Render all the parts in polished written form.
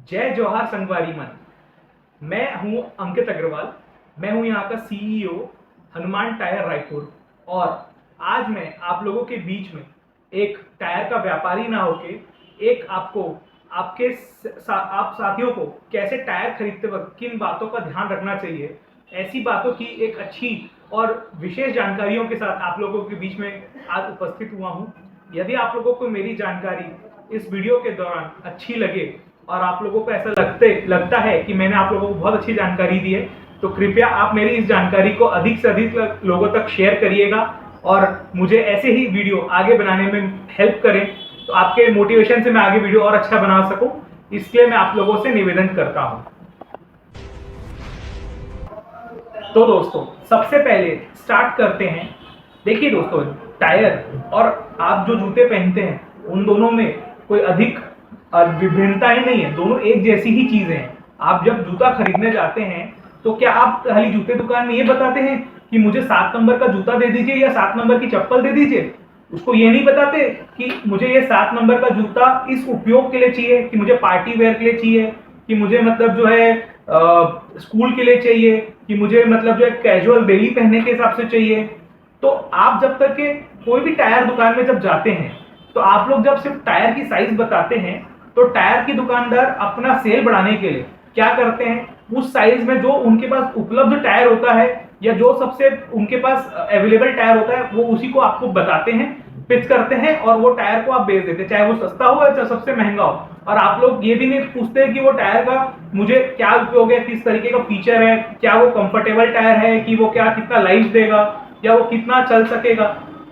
जय जौहर संगवारी मन। मैं हूं अंकित अग्रवाल। मैं हूं यहाँ का सीईओ हनुमान टायर रायपुर। और आज मैं आप लोगों के बीच में एक टायर का व्यापारी ना होके एक आपको आप साथियों को कैसे टायर खरीदते वक्त किन बातों का ध्यान रखना चाहिए, ऐसी बातों की एक अच्छी और विशेष जानकारियों के साथ आप लोगों के बीच में आज उपस्थित हुआ हूं। यदि आप लोगों को मेरी जानकारी इस वीडियो के दौरान अच्छी लगे और आप लोगों को ऐसा लगता है कि मैंने आप लोगों को बहुत अच्छी जानकारी दी है, तो कृपया आप मेरी इस जानकारी को अधिक से अधिक लोगों तक शेयर करिएगा और मुझे ऐसे ही वीडियो आगे बनाने में हेल्प करें, तो आपके मोटिवेशन से मैं आगे वीडियो और अच्छा बना सकूं। इसलिए मैं आप लोगों से निवेदन करता हूं। तो दोस्तों, सबसे पहले स्टार्ट करते हैं। देखिए दोस्तों, टायर और आप जो जूते पहनते हैं उन दोनों में कोई अधिक विभिन्नता ही नहीं है, दोनों एक जैसी ही चीजें हैं। आप जब जूता खरीदने जाते हैं तो क्या आप खाली जूते दुकान में ये बताते हैं कि मुझे 7 नंबर का जूता दे दीजिए या 7 नंबर की चप्पल दे दीजिए? उसको ये नहीं बताते कि मुझे ये 7 नंबर का जूता इस उपयोग के लिए चाहिए, कि मुझे पार्टी वेयर के लिए चाहिए, कि मुझे मतलब जो है स्कूल के लिए चाहिए, कि मुझे मतलब जो है कैजुअल डेली पहनने के हिसाब से चाहिए। तो आप जब तक के कोई भी टायर दुकान में जब जाते हैं तो आप लोग जब सिर्फ टायर की साइज बताते हैं तो टायर की दुकानदार अपना सेल बढ़ाने के लिए क्या करते हैं, उस साइज में जो उनके पास उपलब्ध टायर होता है या जो सबसे उनके पास अवेलेबल टायर होता है वो उसी को आपको बताते हैं, पिच करते हैं और वो टायर को आप बेच देते हैं, चाहे वो सस्ता हो या सबसे महंगा हो। और आप लोग ये भी नहीं पूछते कि वो टायर का मुझे क्या उपयोग है, किस तरीके का फीचर है, क्या वो कंफर्टेबल टायर है, कि वो क्या कितना लाइफ देगा या वो कितना चल सकेगा।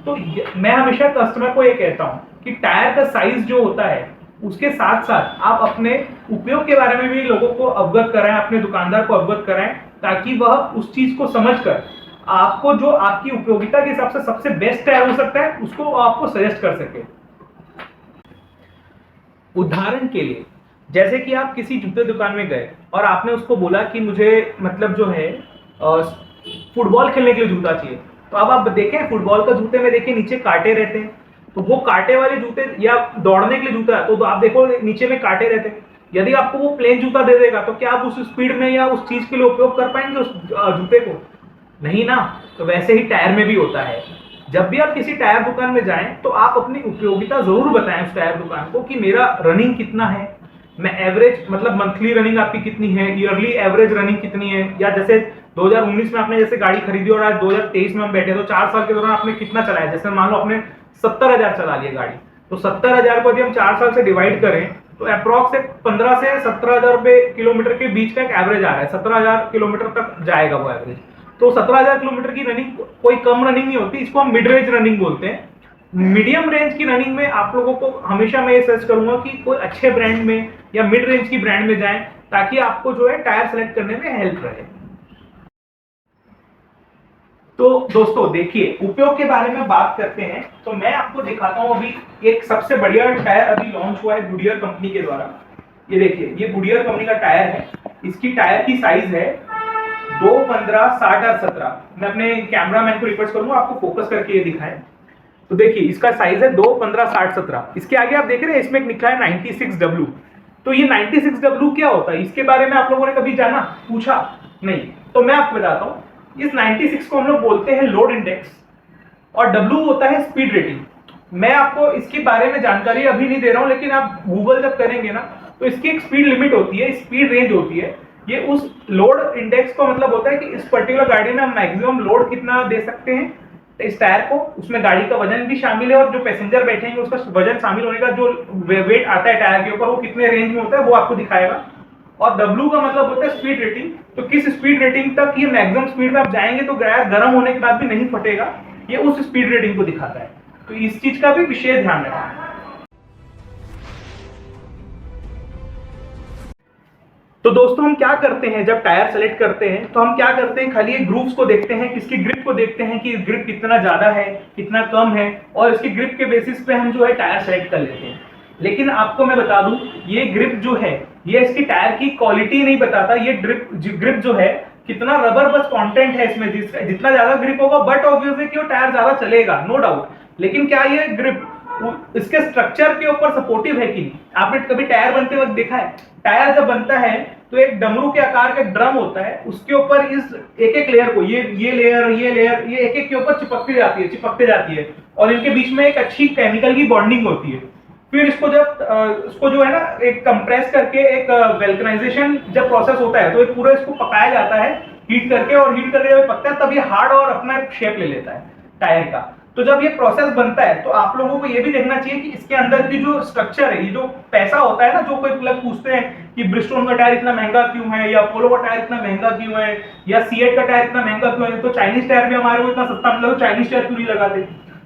तो मैं हमेशा कस्टमर को ये कहता हूँ कि टायर का साइज जो होता है उसके साथ साथ आप अपने उपयोग के बारे में भी लोगों को अवगत कराएं, अपने दुकानदार को अवगत कराएं, ताकि वह उस चीज को समझकर आपको जो आपकी उपयोगिता के हिसाब से सबसे बेस्ट टायर हो सकता है उसको आपको सजेस्ट कर सके। उदाहरण के लिए, जैसे कि आप किसी जूते दुकान में गए और आपने उसको बोला कि मुझे मतलब जो है फुटबॉल खेलने के लिए जूता चाहिए। तो अब आप देखें फुटबॉल का जूते में देखिए नीचे कांटे रहते हैं, तो वो कांटे वाले जूते या दौड़ने के लिए जूता है तो आप देखो नीचे में कांटे रहते हैं। यदि आपको वो प्लेन जूता दे देगा तो क्या आप उस स्पीड में या उस चीज के लिए उपयोग कर पाएंगे उस जूते को? नहीं ना। तो वैसे ही टायर में भी होता है। जब भी आप किसी टायर दुकान में जाएं तो आप अपनी उपयोगिता जरूर बताएं उस टायर दुकान को कि मेरा रनिंग कितना है, मैं एवरेज मतलब मंथली रनिंग आपकी कितनी है, ईयरली एवरेज रनिंग कितनी है, या जैसे 2019 में आपने जैसे गाड़ी खरीदी और आज 2023 में हम बैठे तो 4 साल के दौरान आपने कितना चलाया। जैसे मान लो आपने 70,000 चला लिया गाड़ी, तो 70,000 को यदि हम 4 साल से डिवाइड करें तो अप्रॉक्स 15 से 17,000 रुपए किलोमीटर के बीच का एक एवरेज आ रहा है। 17,000 किलोमीटर तक जाएगा वो एवरेज। तो 17,000 किलोमीटर की रनिंग कोई कम रनिंग नहीं होती, इसको हम मिड रेंज रनिंग बोलते हैं। मीडियम रेंज की रनिंग में आप लोगों को हमेशा मैं ये सजेस्ट करूंगा कि कोई अच्छे ब्रांड में या मिड रेंज की ब्रांड में जाएं, ताकि आपको जो है टायर सेलेक्ट करने में हेल्प रहे। तो दोस्तों देखिए, उपयोग के बारे में बात करते हैं तो मैं आपको दिखाता हूं अभी एक सबसे बढ़िया टायर अभी लॉन्च हुआ है गुडियर कंपनी के द्वारा। ये देखिए, ये गुडियर कंपनी का टायर है। इसकी टायर की साइज है 2, 15, 60 और 17। मैं अपने कैमरामैन को रिक्वेस्ट करूंगा आपको फोकस करके ये दिखाएं। तो देखिए इसका साइज है 2, 15, 60, 17। इसके आगे आप देख रहे हैं इसमें लिखा है 96W। तो ये 96W क्या होता है, इसके बारे में आप लोगों ने कभी जाना, पूछा? नहीं। तो मैं आपको बताता हूँ। इस 96 को हम लोग बोलते हैं लोड इंडेक्स और W होता है स्पीड रेटिंग। मैं आपको इसके बारे में जानकारी अभी नहीं दे रहा हूं, लेकिन आप गूगल जब करेंगे ना तो इसकी एक स्पीड लिमिट होती है, स्पीड रेंज होती है। ये उस लोड इंडेक्स का मतलब होता है कि इस पर्टिकुलर गाड़ी में हम मैक्सिमम लोड कितना दे सकते हैं इस टायर को। उसमें गाड़ी का वजन भी शामिल है और जो पैसेंजर बैठेंगे उसका वजन शामिल होने का जो वेट आता है टायर के ऊपर वो कितने रेंज में होता है वो आपको दिखाएगा। और W का मतलब होता है स्पीड रेटिंग। तो किस स्पीड रेटिंग तक ये मैक्सिमम स्पीड में आप जाएंगे तो टायर गर्म होने के बाद भी नहीं फटेगा, ये उस स्पीड रेटिंग को दिखाता है। तो इस चीज का भी विशेष ध्यान रखना। तो दोस्तों, हम क्या करते हैं जब टायर सेलेक्ट करते हैं तो हम क्या करते हैं, खाली ग्रूव्स को देखते हैं, किसकी ग्रिप को देखते हैं कि ग्रिप कितना ज्यादा है कितना कम है, और इसकी ग्रिप के बेसिस पे हम जो है टायर सेलेक्ट कर लेते हैं। लेकिन आपको मैं बता दूं, ये ग्रिप जो है ये इसकी टायर की क्वालिटी नहीं बताता। ये ग्रिप जो है कितना रबर बस कंटेंट है इसमें, जितना ज्यादा ग्रिप होगा बट ऑब्वियसली कि वो टायर ज्यादा चलेगा, नो डाउट। लेकिन क्या ये ग्रिप इसके स्ट्रक्चर के ऊपर सपोर्टिव है कि नहीं। आपने कभी टायर बनते वक्त देखा है, टायर जब बनता है तो एक डमरू के आकार का ड्रम होता है, उसके ऊपर इस एक एक लेयर को ये लेयर ये एक एक के ऊपर चिपकते जाती है और इनके बीच में एक अच्छी केमिकल की बॉन्डिंग होती है। फिर इसको जो है ना एक कंप्रेस करके एक वेल्कनाइजेशन जब प्रोसेस होता है तो ये पूरा इसको पकाया जाता है हीट करके, और हीट करके जब पकता है तब ये हार्ड और अपना शेप ले लेता है टायर का। तो जब ये प्रोसेस बनता है तो आप लोगों को ये भी देखना चाहिए कि इसके अंदर की जो स्ट्रक्चर है, ये जो पैसा होता है ना, जो कोई लोग पूछते हैं कि ब्रिजस्टोन का टायर इतना महंगा क्यों है, या अपोलो का टायर इतना महंगा क्यों है, या सीएट का टायर इतना महंगा क्यों है, तो चाइनीज टायर भी हमारे को इतना सस्ता मिला तो चाइनीज टायर क्यों नहीं लगाते।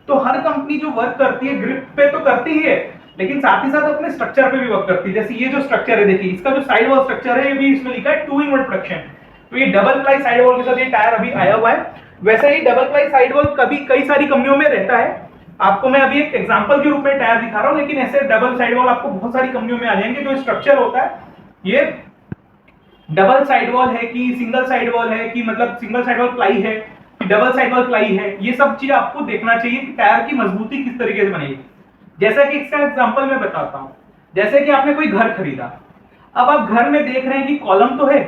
तो हर कंपनी जो वर्क करती है ग्रिप पे तो करती ही है, लेकिन साथ ही साथ अपने स्ट्रक्चर पे भी वर्क करती है। जैसे ये जो स्ट्रक्चर है देखिए, इसका जो साइड वॉल स्ट्रक्चर है, ये भी इसमें लिखा है 2-in-1 प्रोडक्शन। तो ये डबल प्लाई साइड वॉल के साथ ये टायर अभी आया हुआ है। वैसे ही डबल प्लाई साइड वॉल कभी कई सारी कंपनियों में रहता है, आपको मैं अभी एक एग्जांपल के रूप में टायर दिखा रहा हूं, लेकिन ऐसे डबल साइड वॉल आपको बहुत सारी कंपनियों में आ जाएंगे। जो स्ट्रक्चर होता है ये डबल साइड वॉल है कि सिंगल साइड वॉल है, कि मतलब सिंगल साइड वॉल प्लाई है कि डबल साइड वॉल प्लाई है, ये सब चीज आपको देखना चाहिए कि टायर की मजबूती किस तरीके से बनेगी। जैसा कि इसका एग्जांपल मैं बताता हूं, जैसे कि आपने कोई घर खरीदा, अब आप घर में देख रहे हैं कि कॉलम तो है,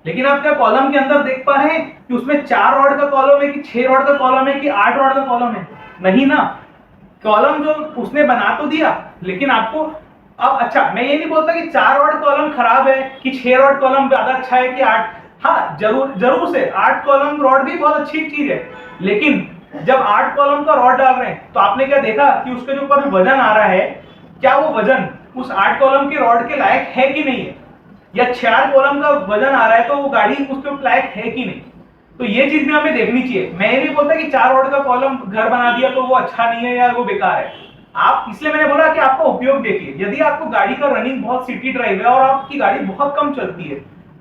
लेकिन आप क्या कॉलम के अंदर देख पा रहे हैं कि उसमें 4 रॉड का कॉलम है कि 6 रॉड का कॉलम है कि 8 रॉड का कॉलम है? नहीं ना। कॉलम जो उसने बना तो दिया, लेकिन आपको अब अच्छा मैं ये नहीं बोलता कि 4 रॉड कॉलम खराब है कि 6 रॉड कॉलम ज्यादा अच्छा है कि 8, हाँ जरूर से 8 कॉलम रॉड भी बहुत अच्छी चीज है, लेकिन जब 8 कॉलम का रॉड डाल रहे हैं तो आपने क्या देखा कि उसके जो ऊपर वजन आ रहा है, क्या वो वजन उस 8 कॉलम के रॉड के लायक है कि नहीं है, या 4 कॉलम का वजन आ रहा है तो वो गाड़ी उसके लायक है कि नहीं। तो ये चीज भी हमें देखनी चाहिए। मैं ये नहीं बोलता कि 4 रॉड का कॉलम घर बना दिया तो वो अच्छा नहीं है या वो बेकार है, आप इसलिए मैंने बोला कि आपका उपयोग देखिए। यदि आपको गाड़ी का रनिंग बहुत सिटी ड्राइव है और आपकी गाड़ी बहुत कम चलती है,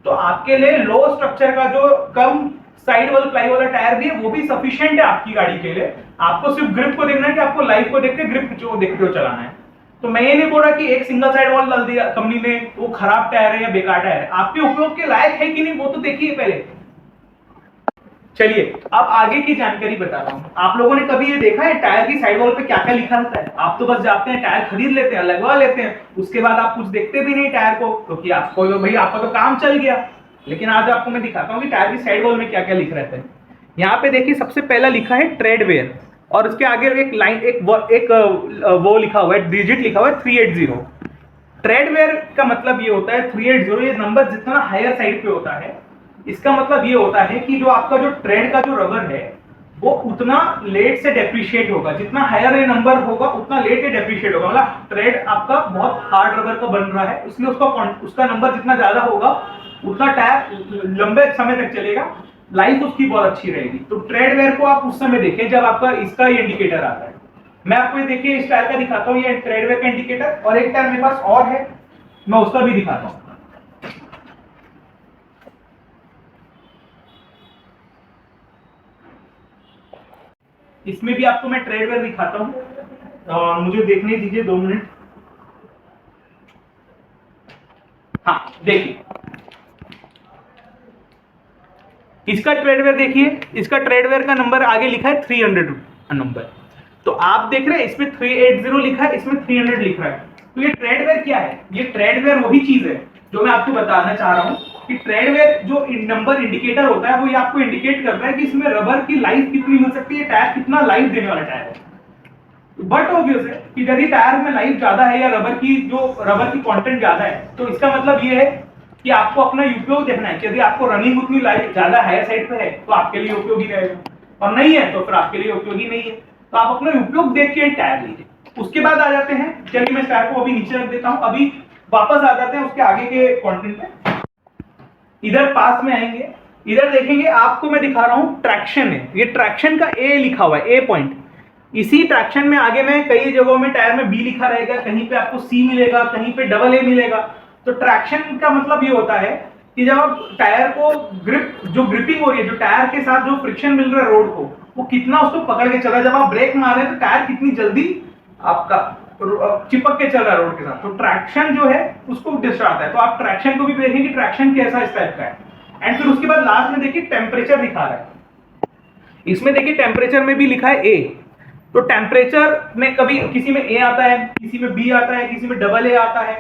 तो आपके लिए लो स्ट्रक्चर का जो कम साइड वाला प्लाई वाला टायर भी है वो भी सफिशिएंट है आपकी गाड़ी के लिए। आपको सिर्फ ग्रिप को देखना है कि आपको लाइफ को देख के ग्रिप जो देखते हो चलाना है। तो मैं ये नहीं बोल रहा कि एक सिंगल साइड वॉल डाल दिया कंपनी ने वो खराब टायर है या बेकार टायर है, आपके उपयोग के लायक है कि नहीं वो तो देखिए पहले। चलिए अब आगे की जानकारी बता रहा हूं। आप लोगों ने कभी ये देखा है टायर की साइड वॉल पे क्या क्या लिखा रहता है? आप तो बस जाते हैं टायर खरीद लेते हैं, लगवा लेते हैं, उसके बाद आप कुछ देखते भी नहीं टायर को, क्योंकि आपको भाई आपका तो काम चल गया। लेकिन आज आपको मैं दिखाता हूँ कि टायर की साइड वॉल में क्या क्या लिख रहता है। यहाँ पे देखिए सबसे पहला लिखा है ट्रेडवेयर, और उसके आगे एक लाइन वो लिखा हुआ है, डिजिट लिखा हुआ है 380। ट्रेडवेयर का मतलब ये होता है 380, ये नंबर जितना हायर साइड पे होता है, इसका मतलब ये होता है कि जो आपका जो ट्रेड का जो रबर है वो उतना लेट से डेप्रिशिएट होगा, जितना हायर ये नंबर होगा उतना लेट से डेप्रिशिएट होगा। मतलब ट्रेड आपका बहुत हार्ड रबर का बन रहा है, इसलिए उसका नंबर जितना ज्यादा होगा उतना टायर लंबे समय तक चलेगा, लाइफ उसकी बहुत अच्छी रहेगी। तो ट्रेडवेयर को आप उस समय देखें जब आपका इसका ये इंडिकेटर आता है। मैं आपको ये देखिए इस टायर का दिखाता हूँ, ये ट्रेडवेयर का इंडिकेटर, और एक टायर मेरे पास और है मैं उसका भी दिखाता हूँ। इसमें भी आपको मैं ट्रेडवेयर दिखाता हूं, मुझे देखने दीजिए 2 मिनट। हाँ देखिए इसका ट्रेडवेयर देखिए, इसका ट्रेडवेयर का नंबर आगे लिखा है 300 नंबर। तो आप देख रहे हैं इसमें 380 लिखा है, इसमें 300 लिख रहा है। तो ये ट्रेडवेयर क्या है? ये ट्रेडवेयर वही चीज है जो मैं आपको बताना चाह रहा हूं कि ट्रेडवेयर जो नंबर इंडिकेटर होता है वो ये आपको इंडिकेट करता है कि इसमें रबर की लाइफ कितनी मिल सकती है, टायर कितना लाइफ देने वाला टायर है। बट ऑब्वियस है कि यदि टायर में लाइफ ज्यादा है या रबर की कंटेंट ज्यादा है, तो इसका मतलब ये है कि आपको अपना उपयोग देखना है कि यदि आपको रनिंग उतनी लाइफ ज्यादा हायर साइड पे है तो आपके लिए उपयोगी रहेगा, और नहीं है तो फिर आपके लिए उपयोगी नहीं है। तो आप अपना उपयोग देख के टायर लीजिए। उसके बाद आ जाते हैं, चलिए मैं टायर को अभी नीचे रख देता हूं, अभी वापस आ जाते हैं उसके आगे के कंटेंट पे। इधर पास में आएंगे, इधर देखेंगे आपको मैं दिखा रहा हूं ट्रैक्शन है, ये ट्रैक्शन का ए लिखा हुआ है, ए पॉइंट। इसी ट्रैक्शन में आगे में कई जगहों में टायर में बी लिखा रहेगा, कहीं पे आपको सी मिलेगा, कहीं पे डबल ए मिलेगा। तो ट्रैक्शन का मतलब ये होता है कि जब आप टायर को ग्रिपिंग हो रही है, जो टायर के साथ जो फ्रिक्शन मिल रहा है रोड को, वो कितना उसको पकड़ के चल रहा है। जब आप ब्रेक मार रहे हैं तो टायर कितनी जल्दी आपका चिपक के चल रहा है रोड के साथ, तो ट्रैक्शन जो है उसको दर्शाता है। तो आप ट्रैक्शन को भी देखेंगे कि ट्रैक्शन कैसा इस टाइप का है। एंड फिर उसके बाद लास्ट में देखिए टेम्परेचर दिखा रहा है, इसमें देखिए टेम्परेचर में भी लिखा है ए। तो टेम्परेचर में कभी किसी में ए आता है, किसी में बी आता है, किसी में डबल ए आता है।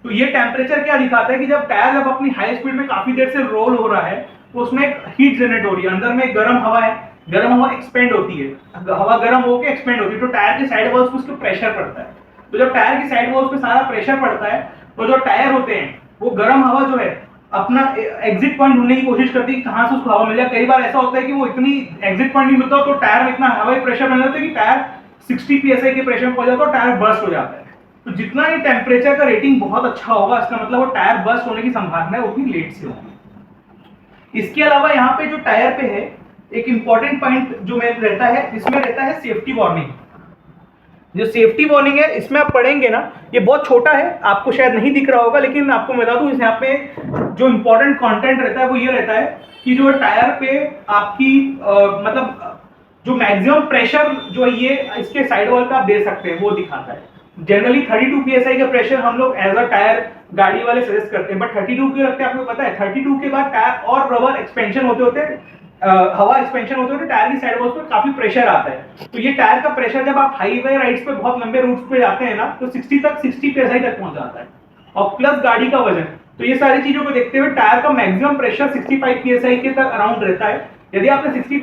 तो ये टेम्परेचर क्या दिखाता है कि जब टायर जब अपनी हाई स्पीड में काफी देर से रोल हो रहा है तो उसमें एक हीट जनरेट हो रही है, अंदर में एक गर्म हवा है, गर्म हवा एक्सपेंड होती है, हवा गर्म होकर एक्सपेंड होती है, तो टायर के साइड वॉल्स पे उसको प्रेशर पड़ता है। तो जब टायर की साइड वॉल्स पे सारा प्रेशर पड़ता है तो जो टायर होते हैं वो गर्म हवा जो है अपना एग्जिट पॉइंट ढूंढने की कोशिश करती है कहां से उसको हवा मिल जाए। कई बार ऐसा होता है कि वो इतनी एग्जिट पॉइंट नहीं मिलता तो टायर में इतना हवाई प्रेशर बन जाता है कि टायर 60 psi के प्रेशर में पहुंच जाता है और टायर बर्स्ट हो जाता है। तो जितना ही टेम्परेचर का रेटिंग बहुत अच्छा होगा इसका मतलब वो टायर बर्स्ट होने की संभावना है उतनी लेट से होगी। इसके अलावा यहाँ पे जो टायर पे है एक इंपॉर्टेंट पॉइंट जो में रहता है, इसमें रहता है सेफ्टी वार्निंग। जो सेफ्टी वार्निंग है इसमें आप पढ़ेंगे ना, ये बहुत छोटा है, आपको शायद नहीं दिख रहा होगा, लेकिन आपको बता दूं यहाँ पे जो इंपॉर्टेंट कंटेंट रहता है वो ये रहता है कि जो टायर पे आपकी मतलब जो मैक्सिमम प्रेशर जो है ये इसके साइड वॉल पे आप दे सकते हैं वो दिखाता है। जनरली 32 psi का प्रेशर हम लोग एज अ टायर गाड़ी वाले सजेस्ट करते हैं, बट 32 क्यों रखते हैं आपको पता है? 32 के बाद टायर और रबर एक्सपेंशन होते होते हवा एक्सपेंशन होते होते टायर की साइड वॉल्स पे काफी प्रेशर आता है। तो ये टायर का प्रेशर जब आप हाईवे राइड्स पे बहुत लंबे रूट्स पे जाते हैं ना तो 60 psi तक पहुंच जाता है, और प्लस गाड़ी का वजन। तो ये सारी चीजों को देखते हुए टायर का मैक्सिमम प्रेशर 65 psi के तक अराउंड रहता है। यदि आपने 60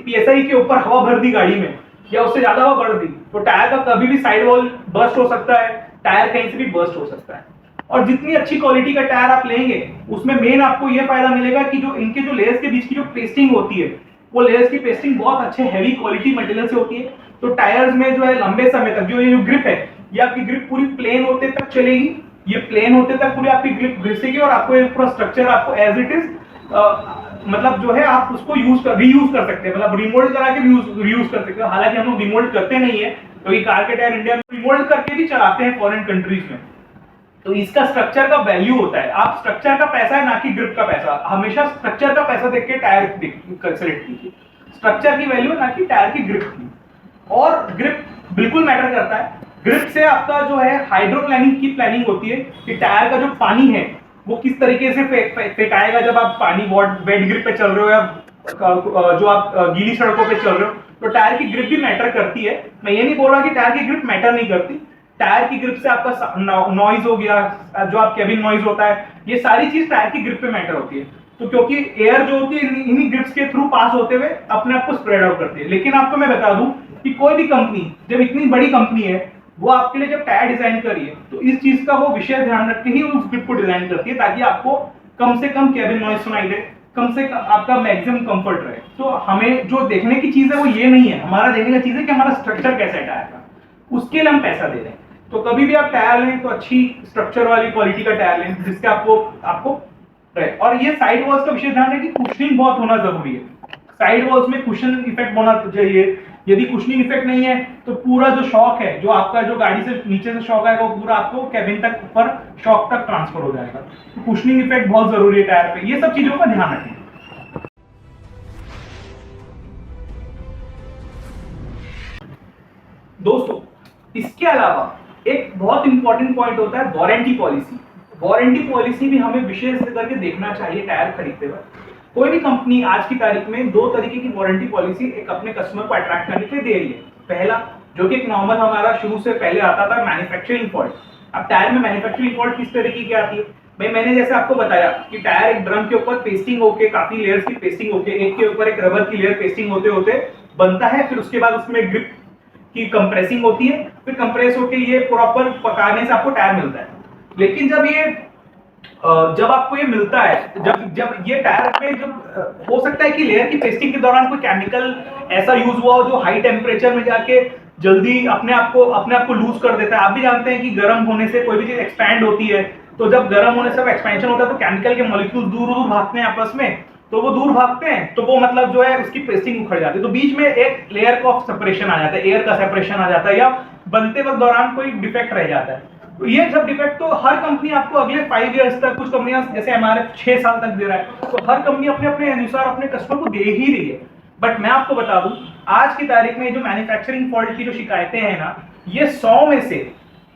psi के ऊपर हवा भर दी गाड़ी में या उससे ज्यादा हवा भर दी तो टायर का कभी भी साइड वॉल बर्स्ट हो सकता है, टायर कहीं से भी बर्स्ट हो सकता है। और जितनी अच्छी क्वालिटी का टायर आप लेंगे उसमें मेन आपको यह फायदा मिलेगा कि जो इनके जो लेयर्स के बीच की जो पेस्टिंग होती है वो लेयर्स की पेस्टिंग बहुत अच्छे हैवी क्वालिटी मटेरियल से होती है। तो टायर्स में जो है लंबे समय तक जो ये जो ग्रिप है ये आपकी ग्रिप पूरी प्लेन होते तक चलेगी, ये प्लेन होते तक पूरी आपकी ग्रिप घिसेगी और आपको ये पूरा स्ट्रक्चर आपको एज इट इज मतलब जो है आप उसको रीयूज कर सकते हैं, मतलब रिमोल्ड करा के रीयूज कर सकते हैं। हालांकि हम लोग रिमोल्ड करते नहीं है क्योंकि कार के टायर इंडिया में रिमोल्ड करके भी चलाते हैं फॉरेन कंट्रीज में। तो इसका स्ट्रक्चर का वैल्यू होता है, आप स्ट्रक्चर का पैसा है ना कि ग्रिप का पैसा। हमेशा स्ट्रक्चर का पैसा देख के टायर सेलेक्ट कीजिए, स्ट्रक्चर की वैल्यू ना कि टायर की ग्रिप की। और ग्रिप बिल्कुल मैटर करता है। ग्रिप से आपका जो है हाइड्रोप्लानिंग की प्लानिंग होती है कि टायर का जो पानी है वो किस तरीके से फेंकाएगा जब आप पानी वेट ग्रिप पे चल रहे हो या जो आप गीली सड़कों पे चल रहे हो। तो टायर की ग्रिप भी मैटर करती है। मैं ये नहीं बोल रहा कि टायर की ग्रिप मैटर नहीं करती, टायर की ग्रिप से आपका नॉइज हो गया, जो आप केबिन नॉइज होता है, ये सारी चीज टायर की ग्रिप पे मैटर होती है। तो क्योंकि एयर जो होती है इन्हीं ग्रिप्स के थ्रू पास होते हुए अपने आप को स्प्रेड आउट करती है। लेकिन आपको मैं बता दूं कि कोई भी कंपनी जब इतनी बड़ी कंपनी है वो आपके लिए जब टायर डिजाइन करी है तो इस चीज का वो विषय ध्यान रख के ही उस ग्रिप को डिजाइन करती है ताकि आपको कम से कम केबिन नॉइज सुनाई दे, कम से कम आपका मैक्सिमम कंफर्ट रहे। तो हमें जो देखने की चीज है वो ये नहीं है, हमारा देखने की चीज है कि हमारा स्ट्रक्चर कैसा है टायर का, उसके लिए हम पैसा दे रहे हैं। तो कभी भी आप टायर लें तो अच्छी स्ट्रक्चर वाली क्वालिटी का टायर लें जिससे आपको रहे। और ये साइड वॉल्स का विशेष ध्यान है कि कुशनिंग बहुत होना जरूरी है। साइड वॉल्स में कुशन इफेक्ट होना चाहिए। यदि कुशनिंग इफेक्ट नहीं है तो पूरा जो शॉक है, जो आपका जो गाड़ी से नीचे से शॉक आएगा वो पूरा आपको केबिन तक ऊपर शॉक तक ट्रांसफर हो जाएगा। तो कुशनिंग इफेक्ट बहुत जरूरी है टायर पे, ये सब चीजों का ध्यान रखें। दोस्तों इसके अलावा एक बहुत इंपॉर्टेंट पॉइंट होता है वारंटी पॉलिसी। वारंटी पॉलिसी भी हमें विशेष करके देखना चाहिए टायर खरीदते वक्त। कोई भी कंपनी आज की तारीख में दो तरीके की वारंटी पॉलिसी एक अपने कस्टमर को अट्रैक्ट करने के लिए दे रही है। पहला जो कि एक नॉर्मल हमारा शुरू से पहले आता था मैन्युफैक्चरिंग फॉल्ट। अब टायर में मैन्युफैक्चरिंग फॉल्ट किस तरीके की आती है भाई, मैंने जैसे आपको बताया कि टायर एक ड्रम के ऊपर पेस्टिंग होके काफी लेयर्स की पेस्टिंग होके एक के ऊपर एक रबर की लेयर पेस्टिंग होते होते बनता है। फिर उसके बाद उसमें ग्रिप की कंप्रेसिंग होती है, फिर कंप्रेस होके ये प्रॉपर पकाने से आपको टायर मिलता है। लेकिन जब आपको ये मिलता है, जब ये टायर पे जब हो सकता है कि लेयर की पेस्टिंग के दौरान कोई केमिकल ऐसा यूज हुआ हो जो हाई टेम्परेचर में जाके जल्दी अपने आप को लूज कर देता है। आप भी जानते हैं कि गर्म होने से कोई भी चीज एक्सपैंड होती है, तो जब गर्म होने से एक्सपेंशन होता है तो केमिकल के मॉलिक्यूल दूर दूर भागते हैं आपस में, तो वो दूर भागते हैं तो वो मतलब जो है उसकी पेस्टिंग उखड़ जाती है। तो बीच में एक लेयर का सेपरेशन आ जाता है, एयर का सेपरेशन आ जाता है, या बनते वक्त दौरान कोई डिफेक्ट रह जाता है। तो ये सब डिफेक्ट तो हर कंपनी आपको अगले 5 इयर्स तक, कुछ कंपनियां जैसे एमआरएफ 6 साल तक दे रहा है, तो हर कंपनी अपने अपने अनुसार अपने कस्टमर को दे ही रही है। बट मैं आपको बता दूं आज की तारीख में जो मैन्युफैक्चरिंग फॉल्ट की जो शिकायतें हैं ना, ये 100 में से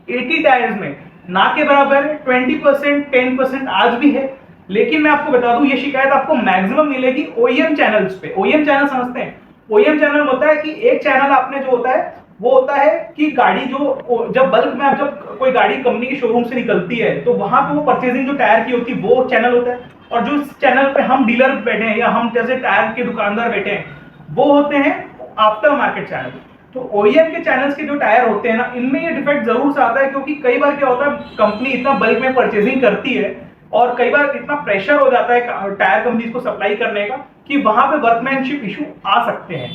80 टायर्स में ना के बराबर है। 20% 10% आज भी है। लेकिन मैं आपको बता दूं ये शिकायत आपको मैक्सिमम मिलेगी ओईएम चैनल्स पे। ओईएम चैनल समझते हैं, ओईएम चैनल होता है कि एक चैनल आपने जो होता है वो होता है कि गाड़ी जो जब बल्क में आप जब कोई गाड़ी कंपनी के शोरूम से निकलती है तो वहां पे वो परचेजिंग जो टायर की होती है वो चैनल होता है, और जो चैनल पे हम डीलर बैठे हैं या हम जैसे टायर के दुकानदार बैठे हैं वो होते हैं आफ्टर मार्केट चैनल। तो ओईएम के चैनल्स के जो टायर होते हैं ना, इनमें ये डिफेक्ट जरूर से आता है, क्योंकि कई बार क्या होता है कंपनी इतना बल्क में परचेजिंग करती है और कई बार इतना प्रेशर हो जाता है टायर कंपनीज को सप्लाई करने का कि वहां पे वर्कमैनशिप इशू आ सकते हैं।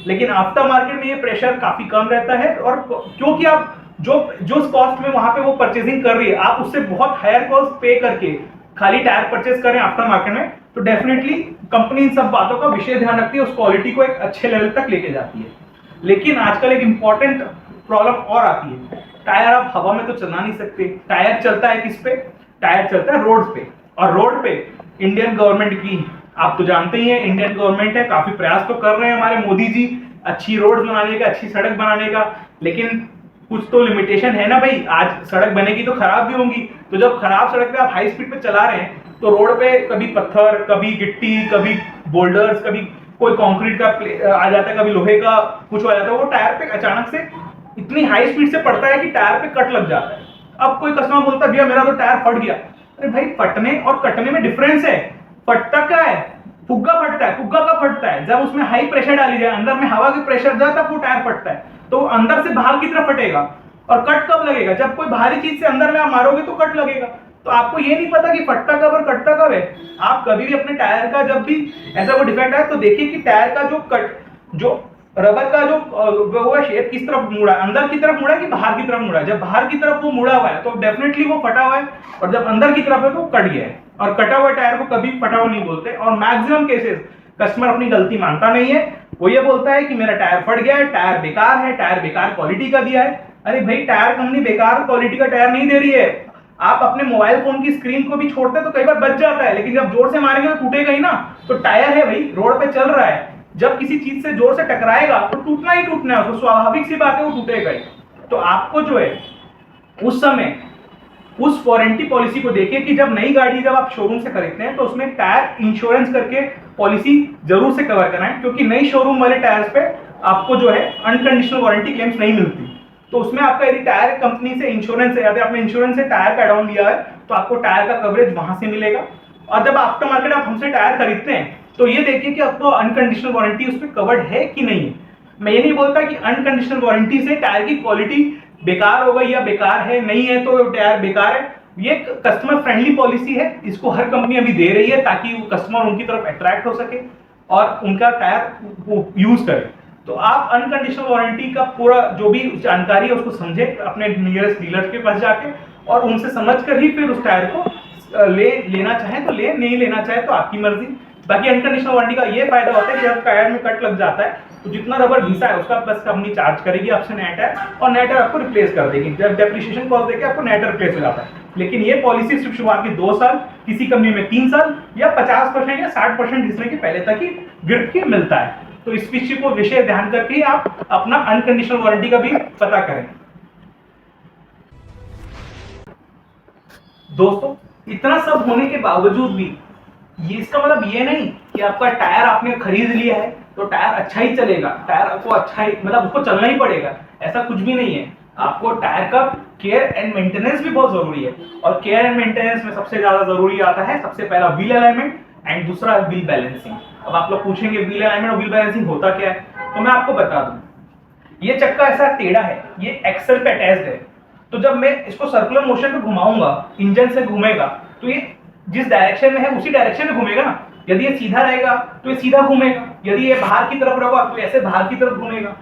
लेकिन आफ्टर मार्केट में ये प्रेशर काफी कम रहता है, और क्योंकि आप जो कॉस्ट में वहां पे वो परचेजिंग कर रही है आप उससे बहुत हायर कॉस्ट पे करके खाली टायर परचेज करें आफ्टर मार्केट में, तो डेफिनेटली कंपनी इन सब बातों का विशेष ध्यान रखती है, उस क्वालिटी को एक अच्छे लेवल तक लेके जाती है। लेकिन आजकल एक इंपॉर्टेंट प्रॉब्लम और आती है, टायर आप हवा में तो चला नहीं सकते, टायर चलता है किस पे, टायर चलता है रोड पे, और रोड पे इंडियन गवर्नमेंट की आप तो जानते ही हैं, इंडियन गवर्नमेंट है, काफी प्रयास तो कर रहे हैं हमारे मोदी जी अच्छी रोड बनाने का, अच्छी सड़क बनाने का, लेकिन कुछ तो लिमिटेशन है ना भाई। आज सड़क बनेगी तो खराब भी होंगी, तो जब खराब सड़क पे आप हाई स्पीड पे चला रहे हैं तो रोड पे कभी पत्थर, कभी गिट्टी, कभी बोल्डर्स, कभी कोई कंक्रीट का आ जाता है, कभी लोहे का कुछ हो जाता है, वो टायर पे अचानक से इतनी हाई स्पीड से पड़ता है कि टायर पे कट लग जाता है। अब कोई कस्टमर बोलता है भैया मेरा तो टायर फट गया, अरे भाई फटने और कटने में डिफरेंस है। फटता क्या है, फुग्गा फटता है, फुग्गा कब फटता है, जब उसमें हाई प्रेशर डाली जाए, अंदर में हवा की प्रेशर जाए तब वो टायर फटता है, तो अंदर से बाहर की तरफ फटेगा। और कट कब लगेगा, जब कोई भारी चीज से अंदर में आप मारोगे तो कट लगेगा। तो आपको ये नहीं पता कि फटता कब और कटता कब है। आप कभी भी अपने टायर का जब भी ऐसा कोई डिफेक्ट आए तो देखिए कि टायर का जो रबर का जो वो है शेप किस तरफ मुड़ा है, अंदर की तरफ मुड़ा है कि बाहर की तरफ मुड़ा है। जब बाहर की तरफ वो मुड़ा हुआ है तो डेफिनेटली वो फटा हुआ है, और जब अंदर की तरफ है तो कट गया है। और कटा हुआ टायर को कभी फटा हुआ नहीं बोलते, और मैक्सिमम केसेस कस्टमर अपनी गलती मानता नहीं है, वो ये बोलता है कि मेरा टायर फट गया है, टायर बेकार है, टायर बेकार क्वालिटी का दिया है। अरे भाई टायर कंपनी बेकार क्वालिटी का टायर नहीं दे रही है। आप अपने मोबाइल फोन की स्क्रीन को भी छोड़ते तो कई बार बच जाता है, लेकिन जब जोर से मारेंगे तो टूटेगा ही ना। तो टायर है भाई, रोड पे चल रहा है, जब किसी चीज से जोर से टकराएगा तो टूटना ही टूटना है, उसको स्वाभाविक सी बात है वो टूटेगा ही। तो आपको जो है उस समय उस वारंटी पॉलिसी को देखिए कि जब नई गाड़ी जब आप शोरूम से खरीदते हैं तो उसमें टायर इंश्योरेंस करके पॉलिसी जरूर से कवर कराएं, क्योंकि नई शोरूम वाले टायर्स पे आपको जो है अनकंडीशनल वारंटी क्लेम्स नहीं मिलती। तो उसमें आपका यदि टायर कंपनी से इंश्योरेंस है, यदि आपने इंश्योरेंस से टायर का एड ऑन लिया है तो आपको टायर का कवरेज वहां से मिलेगा। और जब आफ्टर मार्केट आप हमसे टायर खरीदते हैं तो ये देखिए कि आपको अनकंडीशनल वारंटी उस पर कवर्ड है कि नहीं है। मैं ये नहीं बोलता कि अनकंडीशनल वारंटी से टायर की क्वालिटी बेकार हो गई या बेकार है, नहीं है तो टायर बेकार है। ये कस्टमर फ्रेंडली पॉलिसी है, इसको हर कंपनी अभी दे रही है ताकि वो कस्टमर उनकी तरफ अट्रैक्ट हो सके और उनका टायर यूज करे। तो आप अनकंडीशनल वारंटी का पूरा जो भी जानकारी है उसको समझे, अपने नियरेस्ट डीलर के पास जाके, और उनसे समझकर ही फिर उस टायर को लेना चाहे तो ले, नहीं लेना चाहे तो आपकी मर्जी। बाकी अनकंडीशनल वारंटी का ये फायदा होता है कि जब टायर में कट लग जाता है तो जितना रबर घिसा है उसका प्लस कंपनी चार्ज करेगी आपसे नया टायर, और नया टायर आपको रिप्लेस कर देगी। जब डेप्रिसिएशन कॉस्ट देके आपको नया टायर रिप्लेस हो जाता है। लेकिन ये पॉलिसी सिर्फ शुरुआत के 2 साल, किसी कंपनी में 3 साल या 50% या 60% घिसने के पहले तक ही गिफ्ट की मिलता है। तो इस विषय को विषय ध्यान करके ही आप अपना अनकंडीशनल वारंटी का भी पता करें। दोस्तों इतना सब होने के बावजूद भी ये इसका मतलब ये नहीं कि आपका टायर आपने खरीद लिया है तो टायर अच्छा ही चलेगा, टायर आपको अच्छा ही मतलब उसको चलना ही पड़ेगा, ऐसा कुछ भी नहीं है। आपको टायर का केयर एंड मेंटेनेंस भी बहुत जरूरी है, और केयर एंड मेंटेनेंस में सबसे ज्यादा जरूरी आता है सबसे पहला व्हील अलाइनमेंट एंड दूसरा व्हील बैलेंसिंग। अब आप लोग पूछेंगे व्हील अलाइनमेंट और व्हील बैलेंसिंग होता क्या है, तो मैं आपको बता दूं। ये चक्का ऐसा टेढ़ा है, ये एक्सल पे अटैच्ड है, तो जब मैं इसको सर्कुलर मोशन में घुमाऊंगा, इंजन से घूमेगा, तो ये जिस डायरेक्शन में है उसी डायरेक्शन में घूमेगा ना। यदि ये सीधा रहेगा तो ये सीधा घूमेगा, यदि ये बाहर की तरफ रहेगा तो ऐसे बाहर की तरफ घूमेगा।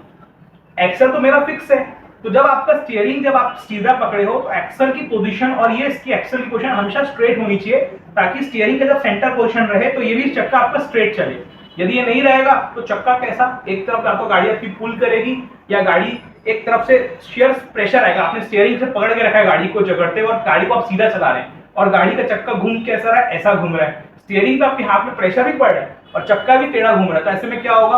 एक्सल तो मेरा फिक्स है, तो जब आपका स्टीयरिंग जब आप सीधा पकड़े हो तो एक्सल की पोजीशन और ये इसकी एक्सल की पोजीशन हमेशा स्ट्रेट होनी चाहिए, ताकि स्टीयरिंग का जब सेंटर पोजीशन रहे तो ये भी चक्का आपका स्ट्रेट चले। यदि ये नहीं रहेगा तो चक्का कैसा, एक तरफ या तो गाड़ी आपकी पुल करेगी या गाड़ी एक तरफ से शेयर प्रेशर आएगा, आपने स्टीयरिंग से पकड़ के रखा है गाड़ी को जकड़ते हुए और गाड़ी को आप सीधा चला रहे हैं और गाड़ी का चक्का घूम कैसा रहा है, ऐसा घूम रहा है, स्टीयरिंग पे आपके हाथ में प्रेशर भी पड़ रहा है और चक्का भी टेढ़ा घूम रहा है, तो ऐसे में क्या होगा,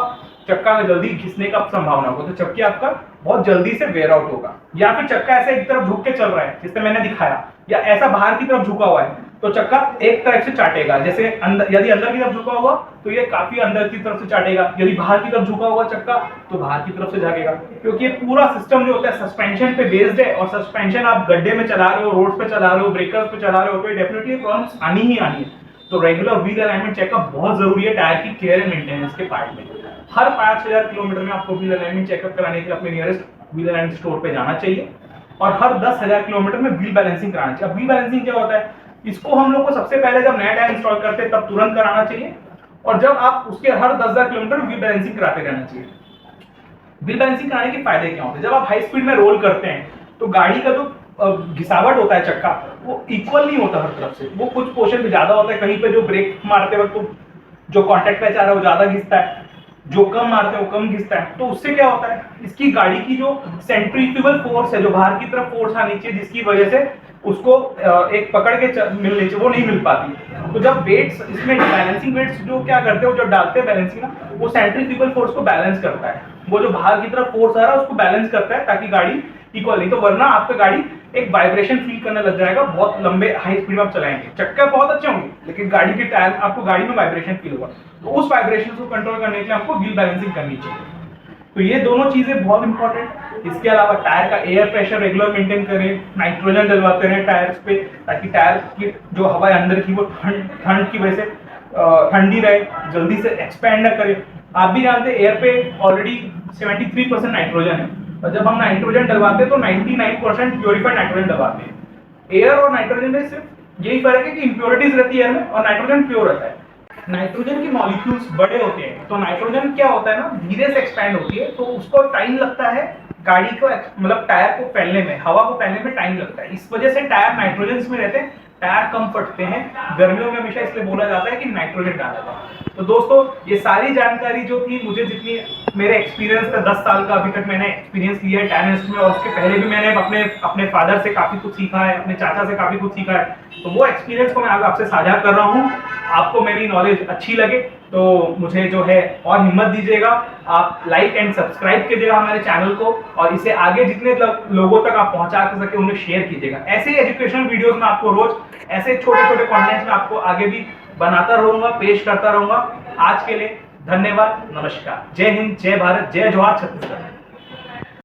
चक्का में जल्दी घिसने का संभावना होगा, तो चक्की आपका बहुत जल्दी से वेयर आउट होगा। या फिर चक्का ऐसे एक तरफ झुक के चल रहा है जिससे मैंने दिखाया, या ऐसा बाहर की तरफ झुका हुआ है, तो चक्का एक तरफ से चाटेगा, जैसे यदि अंदर की तरफ झुका होगा तो ये काफी अंदर की तरफ से चाटेगा, यदि बाहर की तरफ झुका होगा चक्का तो बाहर की तरफ से जाएगा, क्योंकि ये पूरा सिस्टम जो होता है सस्पेंशन पे बेस्ड है, और सस्पेंशन आप गड्ढे में चला रहे हो, रोड पे चला रहे हो, ब्रेकर्स पे चला रहे हो, तो डेफिनेटली प्रॉब्लम्स आनी ही आनी है। तो रेगुलर व्हील अलाइनमेंट चेकअप बहुत जरूरी है टायर की केयर एंड मेंटेनेंस के पार्ट में। हर 5000 किलोमीटर में आपको व्हील अलाइनमेंट चेकअप कराने के लिए अपने नियरेस्ट व्हील अलाइनमेंट स्टोर पे जाना चाहिए, और हर 10,000 किलोमीटर में व्हील बैलेंसिंग कराना चाहिए। अब व्हील बैलेंसिंग क्या होता है, इसको हम लोग को सबसे पहले जब नया टायर इंस्टॉल करते हैं तब तुरंत कराना चाहिए, और जब आप उसके हर 10,000 किलोमीटर व्हील बैलेंसिंग कराते रहना चाहिए। व्हील बैलेंसिंग कराने के फायदे क्या होते हैं, जब आप हाई स्पीड में रोल करते हैं तो गाड़ी का जो घिसावट होता है चक्का वो इक्वल नहीं होता हर तरफ से, वो कुछ पोर्शन पे ज्यादा होता है, कहीं पे जो ब्रेक मारते वक्त तो जो कांटेक्ट पे आ रहा है वो ज्यादा घिसता है, जो कम मारते हैं वो कम घिसता है। तो उससे क्या होता है, इसकी गाड़ी की जो सेंट्रीफ्यूगल फोर्स है, जो बाहर की तरफ फोर्स आनी चाहिए जिसकी वजह से उसको एक पकड़ के मिलनी चाहिए, वो नहीं मिल पाती। तो जब वेट्स इसमें बैलेंसिंग वेट्स जो क्या करते हैं, जो डालते हैं बैलेंसिंग ना, वो सेंट्रीफ्यूगल फोर्स को बैलेंस करता है, वो जो बाहर की तरफ फोर्स आ रहा है उसको बैलेंस करता है ताकि गाड़ी इक्वल नहीं, तो वरना आपकी गाड़ी एक वाइब्रेशन फील करने लग जाएगा, बहुत लंबे हाई स्पीड में आप चलाएंगे, चक्के बहुत अच्छे होंगे लेकिन गाड़ी के टायर आपको गाड़ी में वाइब्रेशन फील होगा। तो उस वाइब्रेशन को कंट्रोल करने के लिए आपको व्हील बैलेंसिंग करनी चाहिए। तो ये दोनों चीजें बहुत इंपॉर्टेंट। इसके अलावा टायर का एयर प्रेशर रेगुलर मेंटेन करें, नाइट्रोजन डलवाते रहे टायर्स पे ताकि टायर की जो हवा है अंदर की वो ठंड की वजह से ठंडी रहे, जल्दी से एक्सपैंड ना करे। आप भी जानते हैं एयर पे ऑलरेडी 73% नाइट्रोजन है, और जब हम नाइट्रोजन डलवाते हैं तो 99% प्योरीफाइड नाइट्रोजन डलवाते हैं। एयर और नाइट्रोजन में सिर्फ यही फर्क है कि इंप्योरिटीज रहती है एयर में और नाइट्रोजन प्योर रहता है। नाइट्रोजन के मॉलिक्यूल्स बड़े होते हैं, तो नाइट्रोजन क्या होता है ना, धीरे से एक्सपैंड होती है, तो उसको टाइम लगता है गाड़ी को मतलब टायर को फैलने में, हवा को फैलने में टाइम लगता है, इस वजह से टायर नाइट्रोजन में रहते हैं, टायर कम फटते हैं गर्मियों में, हमेशा इसलिए बोला जाता है कि नाइट्रोजन डाला था। तो दोस्तों ये सारी जानकारी जो थी, मुझे जितनी मेरे एक्सपीरियंस था 10 साल का अभी तक मैंने एक्सपीरियंस लिया है टायर इंडस्ट्री में, और उसके पहले भी मैंने अपने फादर से काफी कुछ सीखा है, अपने चाचा से काफी कुछ सीखा है, तो वो एक्सपीरियंस को मैं आज आपसे साझा कर रहा हूँ। आपको मेरी नॉलेज अच्छी लगे तो मुझे जो है और हिम्मत दीजिएगा, आप लाइक एंड सब्सक्राइब कीजिएगा हमारे चैनल को, और इसे आगे जितने लोगों तक आप पहुंचा सके उन्हें शेयर कीजिएगा। ऐसे ही एजुकेशनल वीडियोस में आपको रोज ऐसे छोटे छोटे कंटेंट्स में आपको आगे भी बनाता रहूंगा, पेश करता रहूंगा। आज के लिए धन्यवाद, नमस्कार, जय हिंद, जय भारत, जय जवाहर छत्तीसगढ़।